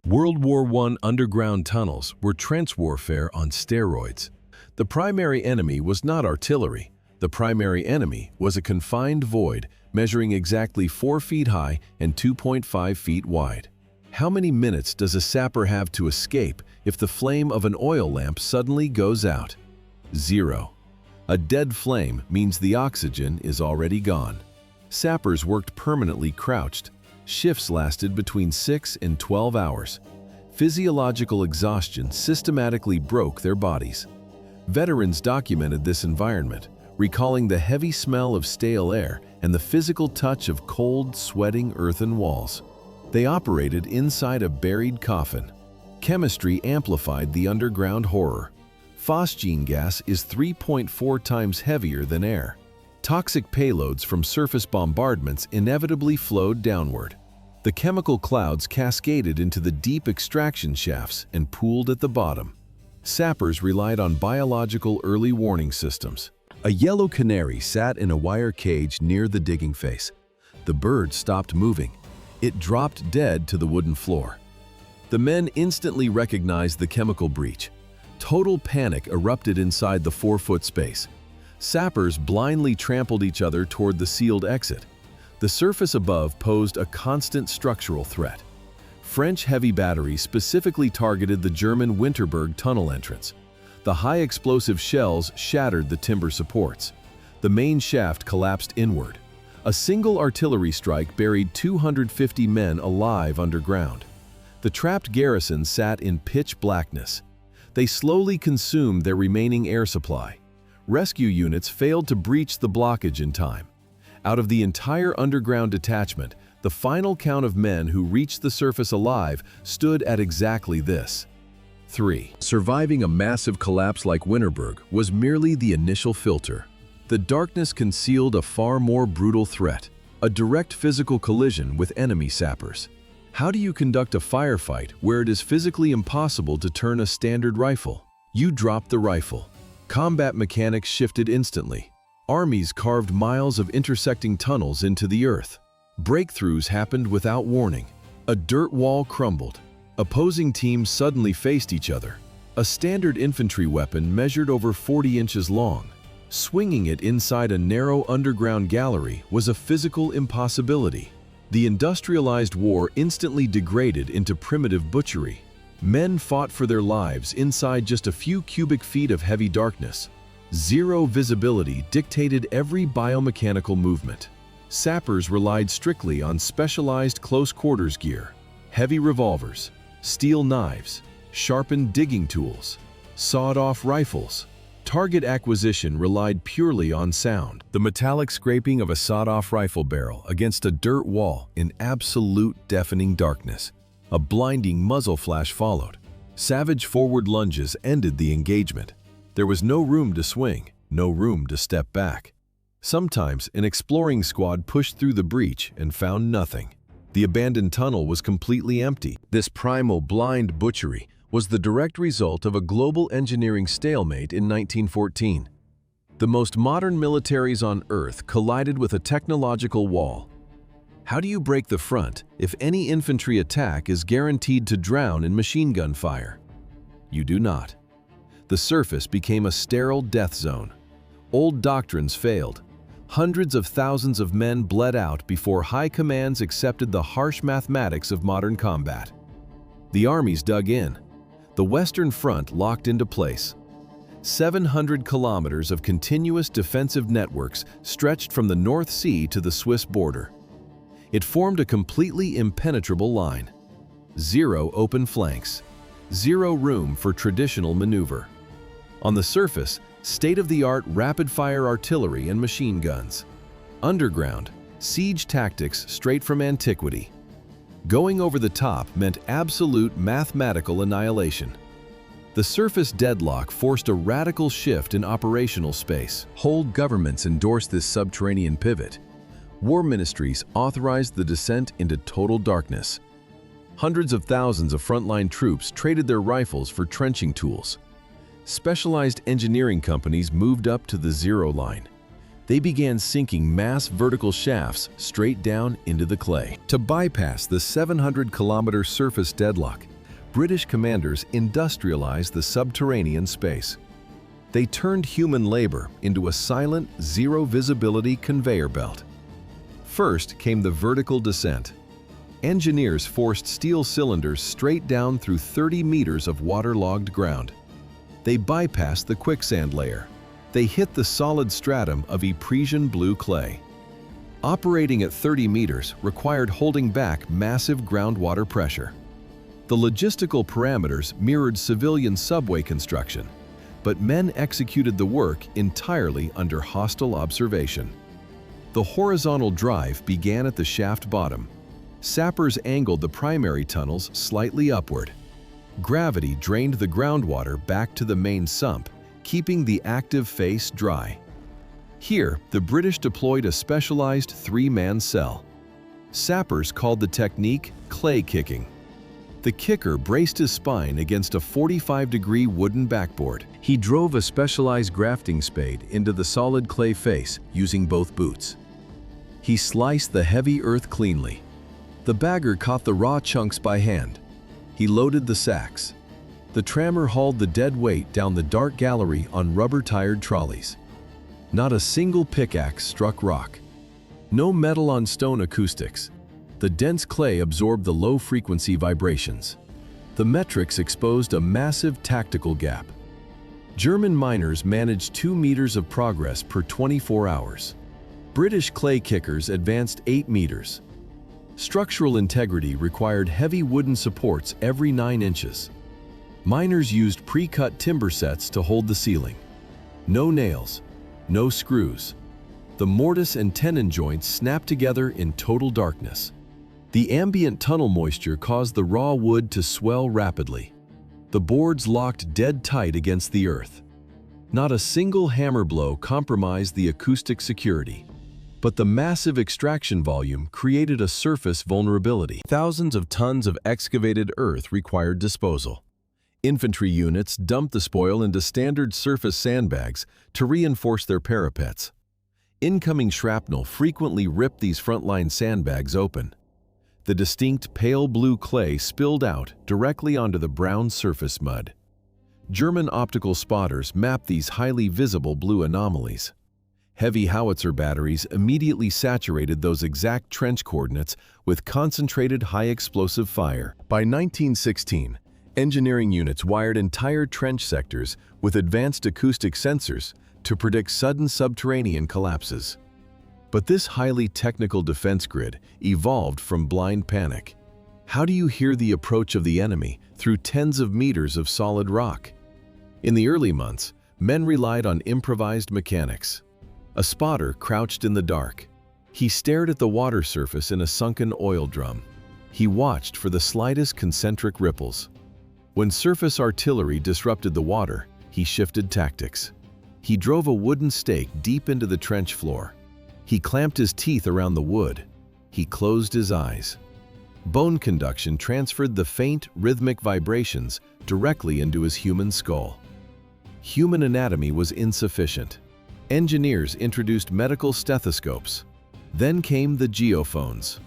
World War I underground tunnels were trench warfare on steroids. The primary enemy was not artillery. The primary enemy was a confined void measuring exactly 4 feet high and 2.5 feet wide. How many minutes does a sapper have to escape if the flame of an oil lamp suddenly goes out? 0. A dead flame means the oxygen is already gone. Sappers worked permanently crouched. Shifts lasted between 6 and 12 hours. Physiological exhaustion systematically broke their bodies. Veterans documented this environment, recalling the heavy smell of stale air and the physical touch of cold, sweating earthen walls. They operated inside a buried coffin. Chemistry amplified the underground horror. Phosgene gas is 3.4 times heavier than air. Toxic payloads from surface bombardments inevitably flowed downward. The chemical clouds cascaded into the deep extraction shafts and pooled at the bottom. Sappers relied on biological early warning systems. A yellow canary sat in a wire cage near the digging face. The bird stopped moving. It dropped dead to the wooden floor. The men instantly recognized the chemical breach. Total panic erupted inside the 4-foot space. Sappers blindly trampled each other toward the sealed exit. The surface above posed a constant structural threat. French heavy batteries specifically targeted the German Winterberg tunnel entrance. The high-explosive shells shattered the timber supports. The main shaft collapsed inward. A single artillery strike buried 250 men alive underground. The trapped garrison sat in pitch blackness. They slowly consumed their remaining air supply. Rescue units failed to breach the blockage in time. Out of the entire underground detachment, the final count of men who reached the surface alive stood at exactly this. 3. Surviving a massive collapse like Winterberg was merely the initial filter. The darkness concealed a far more brutal threat, a direct physical collision with enemy sappers. How do you conduct a firefight where it is physically impossible to turn a standard rifle? You drop the rifle. Combat mechanics shifted instantly. Armies carved miles of intersecting tunnels into the earth. Breakthroughs happened without warning. A dirt wall crumbled. Opposing teams suddenly faced each other. A standard infantry weapon measured over 40 inches long. Swinging it inside a narrow underground gallery was a physical impossibility. The industrialized war instantly degraded into primitive butchery. Men fought for their lives inside just a few cubic feet of heavy darkness. Zero visibility dictated every biomechanical movement. Sappers relied strictly on specialized close-quarters gear, heavy revolvers, steel knives, sharpened digging tools, sawed-off rifles. Target acquisition relied purely on sound. The metallic scraping of a sawed-off rifle barrel against a dirt wall in absolute deafening darkness. A blinding muzzle flash followed. Savage forward lunges ended the engagement. There was no room to swing, no room to step back. Sometimes an exploring squad pushed through the breach and found nothing. The abandoned tunnel was completely empty. This primal blind butchery was the direct result of a global engineering stalemate in 1914. The most modern militaries on Earth collided with a technological wall. How do you break the front if any infantry attack is guaranteed to drown in machine gun fire? You do not. The surface became a sterile death zone. Old doctrines failed. Hundreds of thousands of men bled out before high commands accepted the harsh mathematics of modern combat. The armies dug in. The Western Front locked into place. 700 kilometers of continuous defensive networks stretched from the North Sea to the Swiss border. It formed a completely impenetrable line. Zero open flanks. Zero room for traditional maneuver. On the surface, state-of-the-art rapid-fire artillery and machine guns. Underground, siege tactics straight from antiquity. Going over the top meant absolute mathematical annihilation. The surface deadlock forced a radical shift in operational space. Whole governments endorsed this subterranean pivot. War ministries authorized the descent into total darkness. Hundreds of thousands of frontline troops traded their rifles for trenching tools. Specialized engineering companies moved up to the zero line. They began sinking mass vertical shafts straight down into the clay. To bypass the 700-kilometer surface deadlock, British commanders industrialized the subterranean space. They turned human labor into a silent, zero-visibility conveyor belt. First came the vertical descent. Engineers forced steel cylinders straight down through 30 meters of waterlogged ground. They bypassed the quicksand layer. They hit the solid stratum of Ypresian blue clay. Operating at 30 meters required holding back massive groundwater pressure. The logistical parameters mirrored civilian subway construction, but men executed the work entirely under hostile observation. The horizontal drive began at the shaft bottom. Sappers angled the primary tunnels slightly upward. Gravity drained the groundwater back to the main sump, keeping the active face dry. Here, the British deployed a specialized three-man cell. Sappers called the technique clay kicking. The kicker braced his spine against a 45-degree wooden backboard. He drove a specialized grafting spade into the solid clay face using both boots. He sliced the heavy earth cleanly. The bagger caught the raw chunks by hand. He loaded the sacks. The trammer hauled the dead weight down the dark gallery on rubber-tired trolleys. Not a single pickaxe struck rock. No metal-on-stone acoustics. The dense clay absorbed the low-frequency vibrations. The metrics exposed a massive tactical gap. German miners managed 2 meters of progress per 24 hours. British clay kickers advanced 8 meters. Structural integrity required heavy wooden supports every 9 inches. Miners used pre-cut timber sets to hold the ceiling. No nails, no screws. The mortise and tenon joints snapped together in total darkness. The ambient tunnel moisture caused the raw wood to swell rapidly. The boards locked dead tight against the earth. Not a single hammer blow compromised the acoustic security. But the massive extraction volume created a surface vulnerability. Thousands of tons of excavated earth required disposal. Infantry units dumped the spoil into standard surface sandbags to reinforce their parapets. Incoming shrapnel frequently ripped these frontline sandbags open. The distinct pale blue clay spilled out directly onto the brown surface mud. German optical spotters mapped these highly visible blue anomalies. Heavy howitzer batteries immediately saturated those exact trench coordinates with concentrated high-explosive fire. By 1916, engineering units wired entire trench sectors with advanced acoustic sensors to predict sudden subterranean collapses. But this highly technical defense grid evolved from blind panic. How do you hear the approach of the enemy through tens of meters of solid rock? In the early months, men relied on improvised mechanics. A spotter crouched in the dark. He stared at the water surface in a sunken oil drum. He watched for the slightest concentric ripples. When surface artillery disrupted the water, he shifted tactics. He drove a wooden stake deep into the trench floor. He clamped his teeth around the wood. He closed his eyes. Bone conduction transferred the faint, rhythmic vibrations directly into his human skull. Human anatomy was insufficient. Engineers introduced medical stethoscopes. Then came the geophones.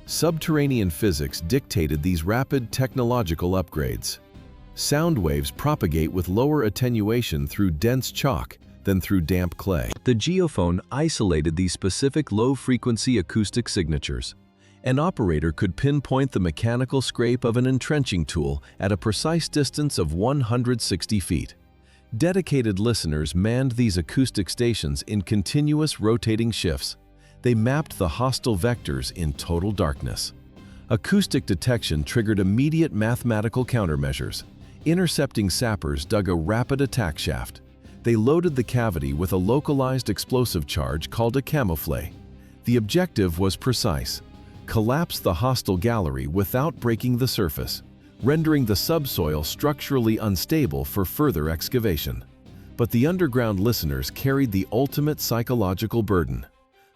Subterranean physics dictated these rapid technological upgrades. Sound waves propagate with lower attenuation through dense chalk than through damp clay. The geophone isolated these specific low-frequency acoustic signatures. An operator could pinpoint the mechanical scrape of an entrenching tool at a precise distance of 160 feet. Dedicated listeners manned these acoustic stations in continuous rotating shifts. They mapped the hostile vectors in total darkness. Acoustic detection triggered immediate mathematical countermeasures. Intercepting sappers dug a rapid attack shaft. They loaded the cavity with a localized explosive charge called a camouflet. The objective was precise: collapse the hostile gallery without breaking the surface, rendering the subsoil structurally unstable for further excavation. But the underground listeners carried the ultimate psychological burden.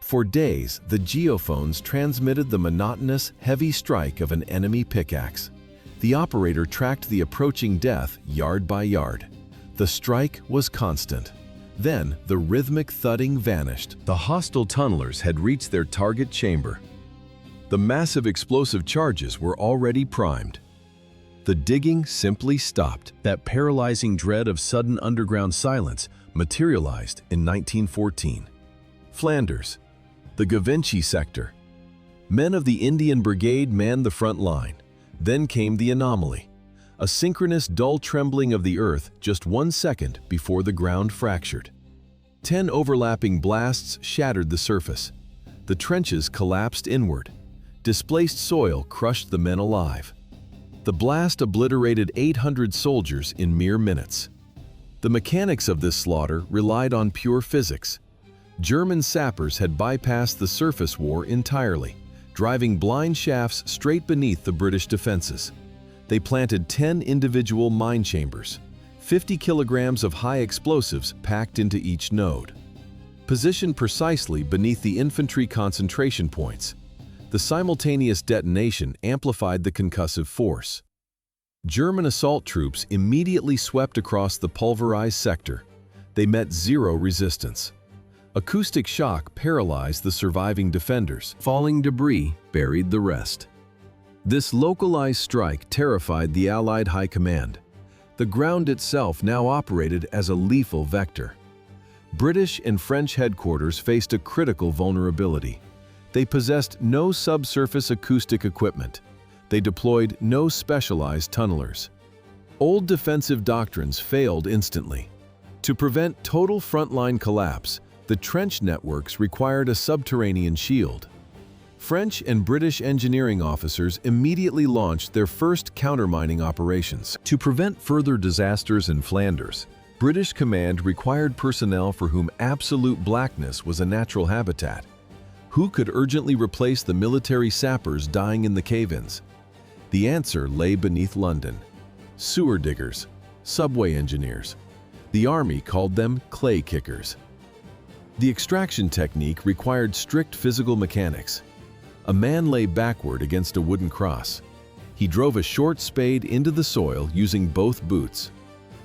For days, the geophones transmitted the monotonous, heavy strike of an enemy pickaxe. The operator tracked the approaching death yard by yard. The strike was constant. Then, the rhythmic thudding vanished. The hostile tunnelers had reached their target chamber. The massive explosive charges were already primed. The digging simply stopped. That paralyzing dread of sudden underground silence materialized in 1914. Flanders, the Givenchy sector. Men of the Indian Brigade manned the front line. Then came the anomaly, a synchronous dull trembling of the earth just 1 second before the ground fractured. 10 overlapping blasts shattered the surface. The trenches collapsed inward. Displaced soil crushed the men alive. The blast obliterated 800 soldiers in mere minutes. The mechanics of this slaughter relied on pure physics. German sappers had bypassed the surface war entirely, driving blind shafts straight beneath the British defenses. They planted 10 individual mine chambers, 50 kilograms of high explosives packed into each node. Positioned precisely beneath the infantry concentration points, the simultaneous detonation amplified the concussive force. German assault troops immediately swept across the pulverized sector. They met zero resistance. Acoustic shock paralyzed the surviving defenders. Falling debris buried the rest. This localized strike terrified the Allied High Command. The ground itself now operated as a lethal vector. British and French headquarters faced a critical vulnerability. They possessed no subsurface acoustic equipment. They deployed no specialized tunnelers. Old defensive doctrines failed instantly. To prevent total frontline collapse, the trench networks required a subterranean shield. French and British engineering officers immediately launched their first countermining operations. To prevent further disasters in Flanders, British command required personnel for whom absolute blackness was a natural habitat. Who could urgently replace the military sappers dying in the cave-ins? The answer lay beneath London. Sewer diggers, subway engineers. The army called them clay kickers. The extraction technique required strict physical mechanics. A man lay backward against a wooden cross. He drove a short spade into the soil using both boots.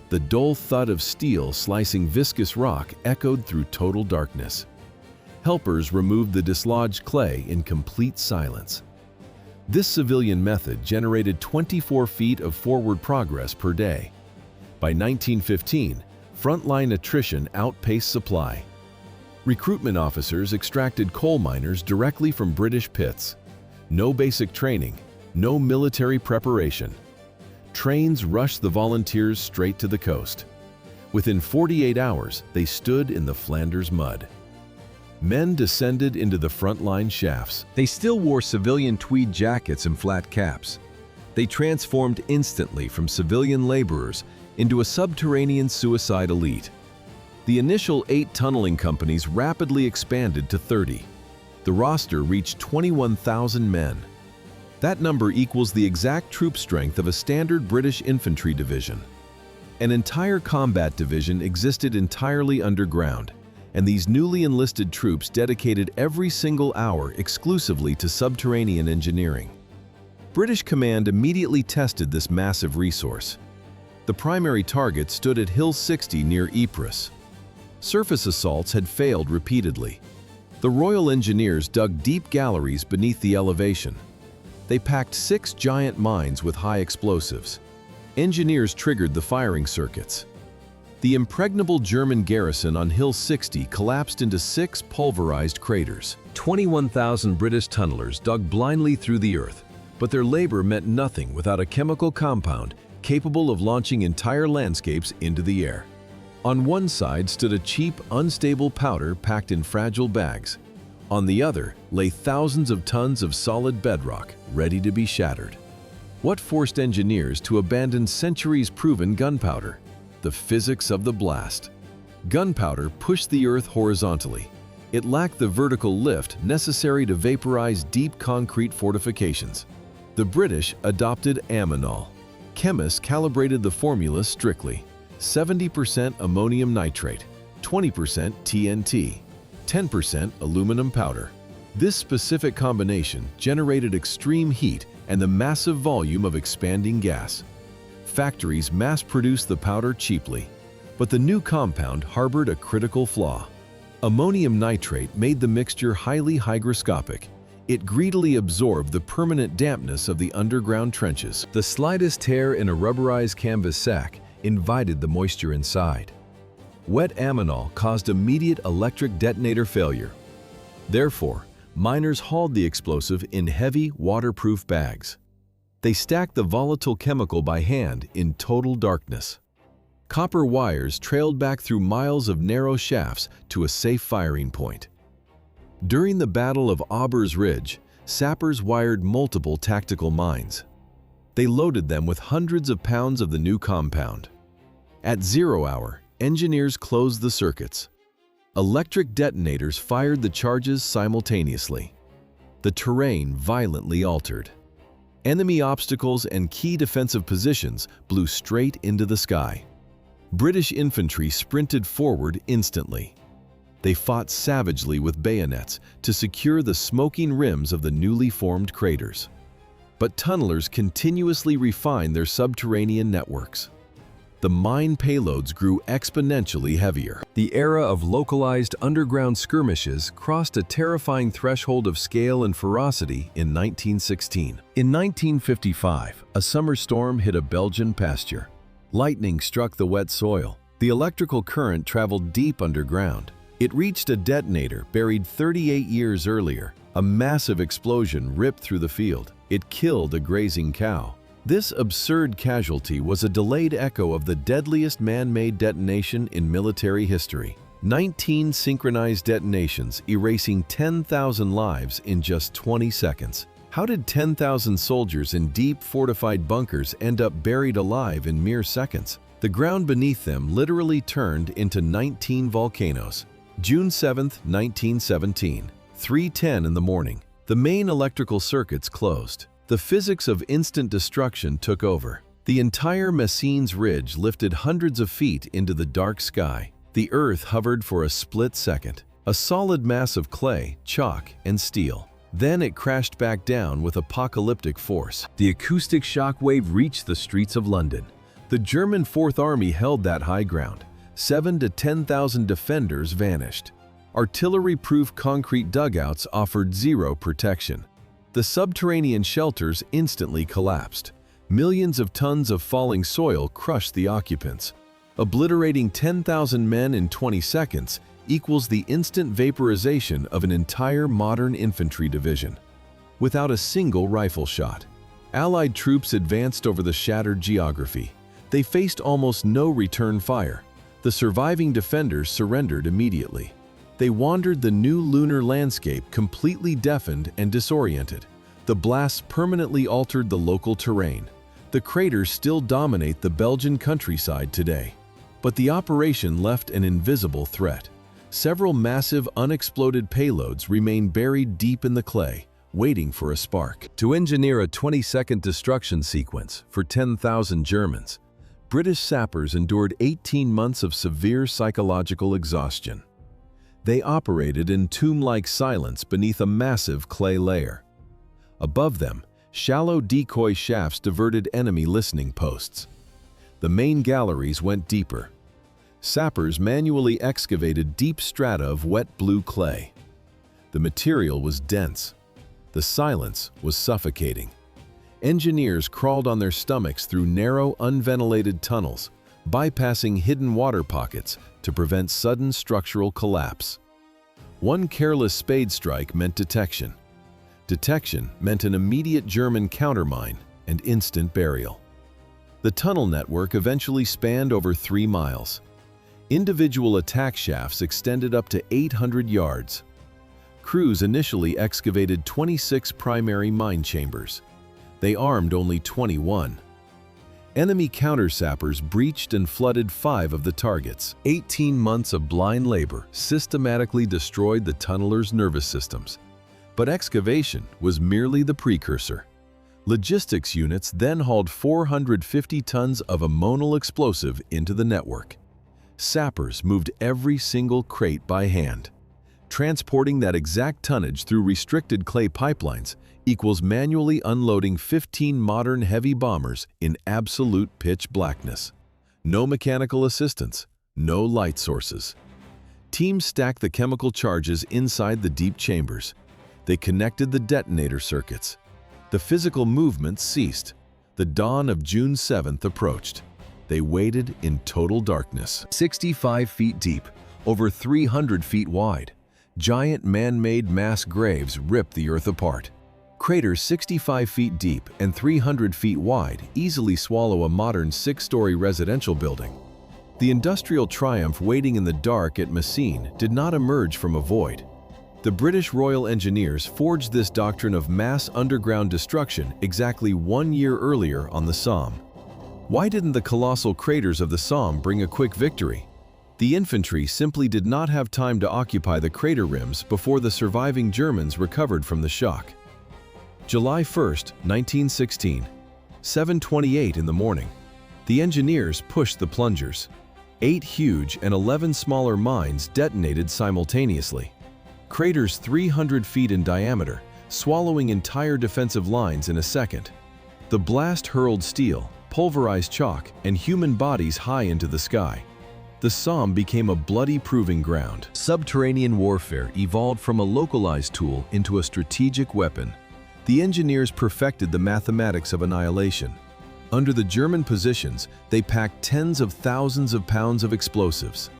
The dull thud of steel slicing viscous rock echoed through total darkness. Helpers removed the dislodged clay in complete silence. This civilian method generated 24 feet of forward progress per day. By 1915, frontline attrition outpaced supply. Recruitment officers extracted coal miners directly from British pits. No basic training, no military preparation. Trains rushed the volunteers straight to the coast. Within 48 hours, they stood in the Flanders mud. Men descended into the frontline shafts. They still wore civilian tweed jackets and flat caps. They transformed instantly from civilian laborers into a subterranean suicide elite. The initial 8 tunneling companies rapidly expanded to 30. The roster reached 21,000 men. That number equals the exact troop strength of a standard British infantry division. An entire combat division existed entirely underground, and these newly enlisted troops dedicated every single hour exclusively to subterranean engineering. British command immediately tested this massive resource. The primary target stood at Hill 60 near Ypres. Surface assaults had failed repeatedly. The Royal Engineers dug deep galleries beneath the elevation. They packed 6 giant mines with high explosives. Engineers triggered the firing circuits. The impregnable German garrison on Hill 60 collapsed into 6 pulverized craters. 21,000 British tunnelers dug blindly through the earth, but their labor meant nothing without a chemical compound capable of launching entire landscapes into the air. On one side stood a cheap, unstable powder packed in fragile bags. On the other lay thousands of tons of solid bedrock, ready to be shattered. What forced engineers to abandon centuries-proven gunpowder? The physics of the blast. Gunpowder pushed the earth horizontally. It lacked the vertical lift necessary to vaporize deep concrete fortifications. The British adopted ammonal. Chemists calibrated the formula strictly. 70% ammonium nitrate, 20% TNT, 10% aluminum powder. This specific combination generated extreme heat and the massive volume of expanding gas. Factories mass-produced the powder cheaply, but the new compound harbored a critical flaw. Ammonium nitrate made the mixture highly hygroscopic. It greedily absorbed the permanent dampness of the underground trenches. The slightest tear in a rubberized canvas sack invited the moisture inside. Wet ammonal caused immediate electric detonator failure. Therefore, miners hauled the explosive in heavy, waterproof bags. They stacked the volatile chemical by hand in total darkness. Copper wires trailed back through miles of narrow shafts to a safe firing point. During the Battle of Auber's Ridge, sappers wired multiple tactical mines. They loaded them with hundreds of pounds of the new compound. At 0 hour, engineers closed the circuits. Electric detonators fired the charges simultaneously. The terrain violently altered. Enemy obstacles and key defensive positions blew straight into the sky. British infantry sprinted forward instantly. They fought savagely with bayonets to secure the smoking rims of the newly formed craters. But tunnelers continuously refined their subterranean networks. The mine payloads grew exponentially heavier. The era of localized underground skirmishes crossed a terrifying threshold of scale and ferocity in 1916. In 1955, a summer storm hit a Belgian pasture. Lightning struck the wet soil. The electrical current traveled deep underground. It reached a detonator buried 38 years earlier. A massive explosion ripped through the field. It killed a grazing cow. This absurd casualty was a delayed echo of the deadliest man-made detonation in military history. 19 synchronized detonations erasing 10,000 lives in just 20 seconds. How did 10,000 soldiers in deep fortified bunkers end up buried alive in mere seconds? The ground beneath them literally turned into 19 volcanoes. June 7, 1917, 3:10 in the morning. The main electrical circuits closed. The physics of instant destruction took over. The entire Messines Ridge lifted hundreds of feet into the dark sky. The earth hovered for a split second, a solid mass of clay, chalk, and steel. Then it crashed back down with apocalyptic force. The acoustic shockwave reached the streets of London. The German Fourth Army held that high ground. 7,000 to 10,000 defenders vanished. Artillery-proof concrete dugouts offered zero protection. The subterranean shelters instantly collapsed. Millions of tons of falling soil crushed the occupants. Obliterating 10,000 men in 20 seconds equals the instant vaporization of an entire modern infantry division. Without a single rifle shot, Allied troops advanced over the shattered geography. They faced almost no return fire. The surviving defenders surrendered immediately. They wandered the new lunar landscape completely deafened and disoriented. The blasts permanently altered the local terrain. The craters still dominate the Belgian countryside today. But the operation left an invisible threat. Several massive unexploded payloads remain buried deep in the clay, waiting for a spark. To engineer a 20-second destruction sequence for 10,000 Germans, British sappers endured 18 months of severe psychological exhaustion. They operated in tomb-like silence beneath a massive clay layer. Above them, shallow decoy shafts diverted enemy listening posts. The main galleries went deeper. Sappers manually excavated deep strata of wet blue clay. The material was dense. The silence was suffocating. Engineers crawled on their stomachs through narrow, unventilated tunnels, bypassing hidden water pockets to prevent sudden structural collapse. One careless spade strike meant detection. Detection meant an immediate German countermine and instant burial. The tunnel network eventually spanned over 3 miles. Individual attack shafts extended up to 800 yards. Crews initially excavated 26 primary mine chambers. They armed only 21. Enemy counter-sappers breached and flooded 5 of the targets. 18 months of blind labor systematically destroyed the tunnelers' nervous systems. But excavation was merely the precursor. Logistics units then hauled 450 tons of ammonal explosive into the network. Sappers moved every single crate by hand. Transporting that exact tonnage through restricted clay pipelines equals manually unloading 15 modern heavy bombers in absolute pitch blackness. No mechanical assistance, no light sources. Teams stacked the chemical charges inside the deep chambers. They connected the detonator circuits. The physical movement ceased. The dawn of June 7th approached. They waited in total darkness. 65 feet deep, over 300 feet wide, giant man-made mass graves ripped the earth apart. Craters 65 feet deep and 300 feet wide easily swallow a modern 6-story residential building. The industrial triumph waiting in the dark at Messine did not emerge from a void. The British Royal Engineers forged this doctrine of mass underground destruction exactly 1 year earlier on the Somme. Why didn't the colossal craters of the Somme bring a quick victory? The infantry simply did not have time to occupy the crater rims before the surviving Germans recovered from the shock. July 1st, 1916, 7:28 in the morning. The engineers pushed the plungers. 8 huge and 11 smaller mines detonated simultaneously. Craters 300 feet in diameter, swallowing entire defensive lines in a second. The blast hurled steel, pulverized chalk, and human bodies high into the sky. The Somme became a bloody proving ground. Subterranean warfare evolved from a localized tool into a strategic weapon. The engineers perfected the mathematics of annihilation. Under the German positions, they packed tens of thousands of pounds of explosives.